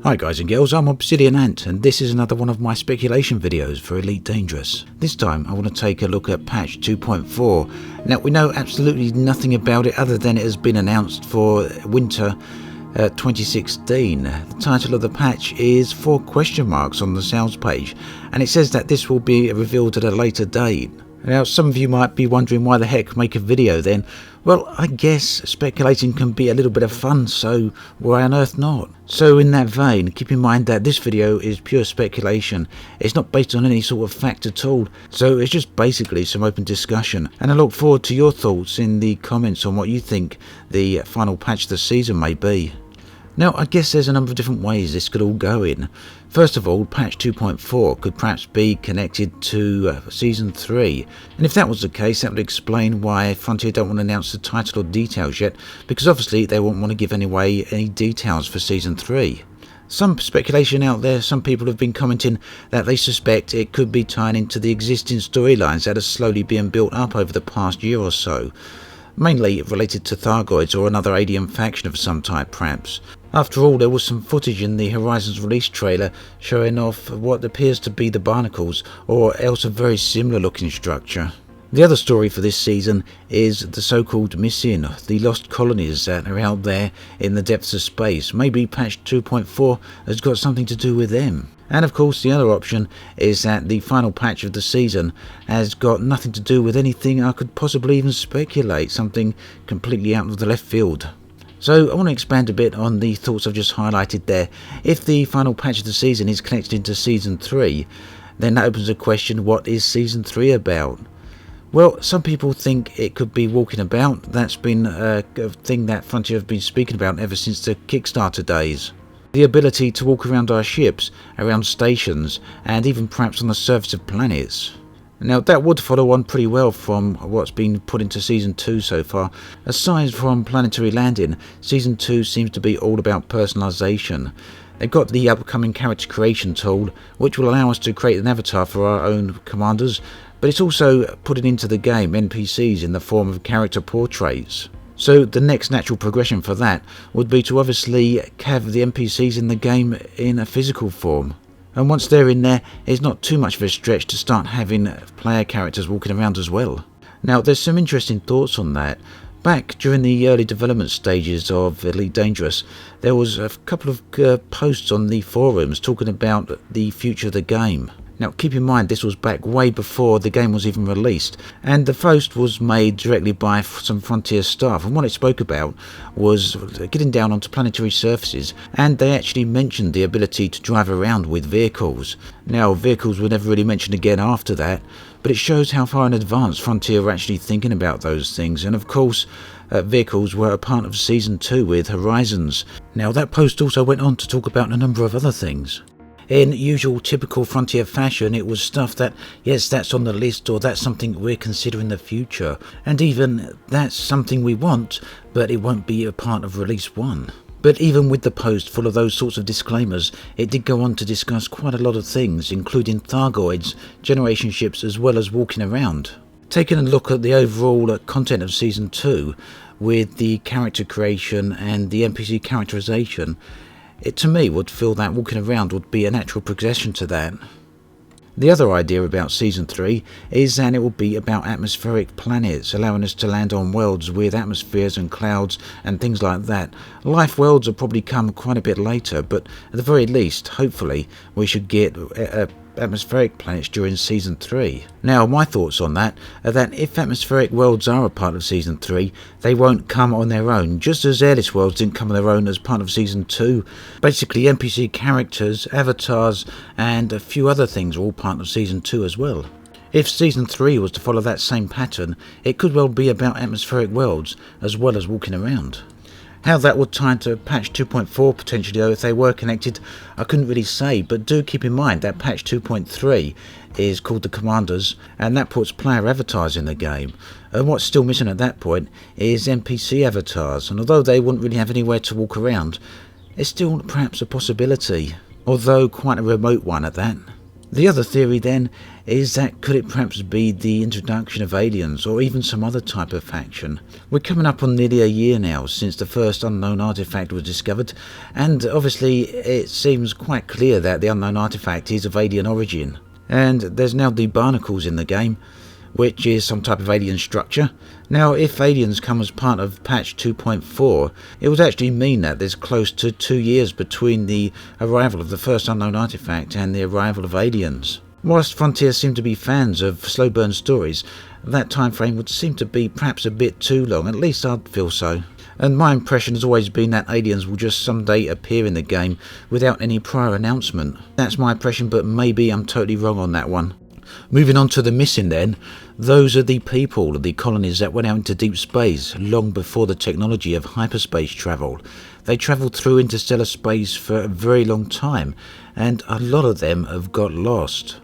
Hi guys and girls, I'm Obsidian Ant and this is another one of my speculation videos for Elite Dangerous. This time I want to take a look at patch 2.4. Now we know absolutely nothing about it other than it has been announced for winter 2016. The title of the patch is 4 question marks on the sales page and it says that this will be revealed at a later date. Now some of you might be wondering why the heck make a video then. Well, I guess speculating can be a little bit of fun, so why on earth not? So in that vein, keep in mind that this video is pure speculation. It's not based on any sort of fact at all, so it's just basically some open discussion. And I look forward to your thoughts in the comments on what you think the final patch of the season may be. Now, I guess there's a number of different ways this could all go in. First of all, patch 2.4 could perhaps be connected to Season 3. And if that was the case, that would explain why Frontier don't want to announce the title or details yet, because obviously they won't want to give away any details for Season 3. Some speculation out there, some people have been commenting that they suspect it could be tying into the existing storylines that are slowly being built up over the past year or so. Mainly related to Thargoids or another alien faction of some type perhaps. After all, there was some footage in the Horizons release trailer showing off what appears to be the barnacles or else a very similar looking structure. The other story for this season is the so-called missing, the lost colonies that are out there in the depths of space. Maybe patch 2.4 has got something to do with them. And of course the other option is that the final patch of the season has got nothing to do with anything I could possibly even speculate, something completely out of the left field. So I want to expand a bit on the thoughts I've just highlighted there. If the final patch of the season is connected into Season 3, then that opens the question, what is Season 3 about? Well, some people think it could be walking about. That's been a thing that Frontier have been speaking about ever since the Kickstarter days. The ability to walk around our ships, around stations, and even perhaps on the surface of planets. Now that would follow on pretty well from what's been put into Season 2 so far. Aside from planetary landing, Season 2 seems to be all about personalisation. They've got the upcoming character creation tool, which will allow us to create an avatar for our own commanders, but it's also putting into the game NPCs in the form of character portraits. So the next natural progression for that would be to obviously have the NPCs in the game in a physical form. And once they're in there, it's not too much of a stretch to start having player characters walking around as well. Now there's some interesting thoughts on that. Back during the early development stages of Elite Dangerous, there was a couple of posts on the forums talking about the future of the game. Now keep in mind this was back way before the game was even released, and the post was made directly by some Frontier staff, and what it spoke about was getting down onto planetary surfaces, and they actually mentioned the ability to drive around with vehicles. Now vehicles were never really mentioned again after that, but it shows how far in advance Frontier were actually thinking about those things, and of course vehicles were a part of Season 2 with Horizons. Now that post also went on to talk about a number of other things. In usual typical Frontier fashion, it was stuff that, yes, that's on the list, or that's something we're considering in the future, and even that's something we want, but it won't be a part of Release 1. But even with the post full of those sorts of disclaimers, it did go on to discuss quite a lot of things, including Thargoids, generation ships, as well as walking around. Taking a look at the overall content of Season 2, with the character creation and the NPC characterization, it to me would feel that walking around would be a natural progression to that. The other idea about Season 3 is that it will be about atmospheric planets, allowing us to land on worlds with atmospheres and clouds and things like that. Life worlds will probably come quite a bit later, but at the very least, hopefully, we should get atmospheric planets during Season 3. Now my thoughts on that are that if atmospheric worlds are a part of Season 3, they won't come on their own, just as airless worlds didn't come on their own as part of Season 2. Basically NPC characters, avatars and a few other things are all part of Season 2 as well. If Season 3 was to follow that same pattern, it could well be about atmospheric worlds as well as walking around. How that would tie into patch 2.4 potentially though if they were connected, I couldn't really say, but do keep in mind that patch 2.3 is called the Commanders, and that puts player avatars in the game. And what's still missing at that point is NPC avatars, and although they wouldn't really have anywhere to walk around, it's still perhaps a possibility, although quite a remote one at that. The other theory then is that could it perhaps be the introduction of aliens or even some other type of faction. We're coming up on nearly a year now since the first unknown artifact was discovered, and obviously it seems quite clear that the unknown artifact is of alien origin. And there's now the barnacles in the game, which is some type of alien structure. Now, if aliens come as part of patch 2.4, it would actually mean that there's close to 2 years between the arrival of the first unknown artifact and the arrival of aliens. Whilst Frontier seem to be fans of slow burn stories, that time frame would seem to be perhaps a bit too long, at least I'd feel so. And my impression has always been that aliens will just someday appear in the game without any prior announcement. That's my impression, but maybe I'm totally wrong on that one. Moving on to the missing then, those are the people, the colonies that went out into deep space long before the technology of hyperspace travel. They travelled through interstellar space for a very long time, and a lot of them have got lost.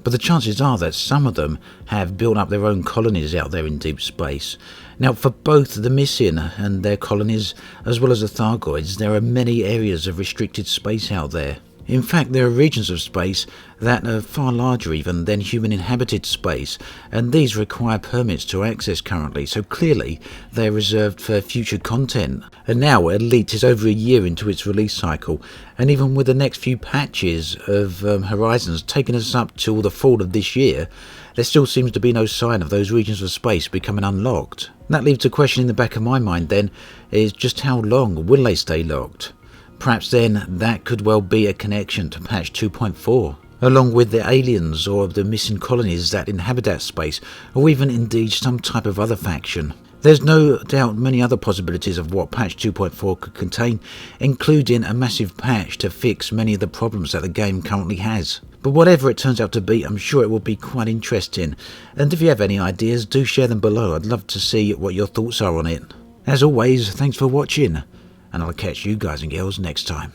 But the chances are that some of them have built up their own colonies out there in deep space. Now, for both the missing and their colonies, as well as the Thargoids, there are many areas of restricted space out there. In fact, there are regions of space that are far larger even than human-inhabited space, and these require permits to access currently, so clearly they're reserved for future content. And now Elite is over a year into its release cycle, and even with the next few patches of Horizons taking us up till the fall of this year, there still seems to be no sign of those regions of space becoming unlocked. That leaves a question in the back of my mind then, is just how long will they stay locked? Perhaps then that could well be a connection to patch 2.4, along with the aliens or the missing colonies that inhabit that space, or even indeed some type of other faction. There's no doubt many other possibilities of what patch 2.4 could contain, including a massive patch to fix many of the problems that the game currently has. But whatever it turns out to be, I'm sure it will be quite interesting, and if you have any ideas, do share them below. I'd love to see what your thoughts are on it. As always, thanks for watching, and I'll catch you guys and girls next time.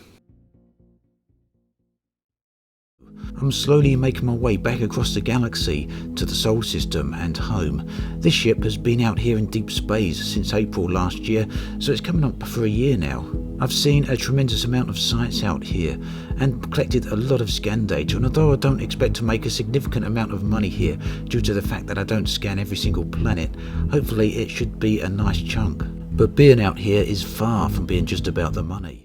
I'm slowly making my way back across the galaxy to the Sol system and home. This ship has been out here in deep space since April last year, so it's coming up for a year now. I've seen a tremendous amount of sights out here and collected a lot of scan data, and although I don't expect to make a significant amount of money here due to the fact that I don't scan every single planet, hopefully it should be a nice chunk. But being out here is far from being just about the money.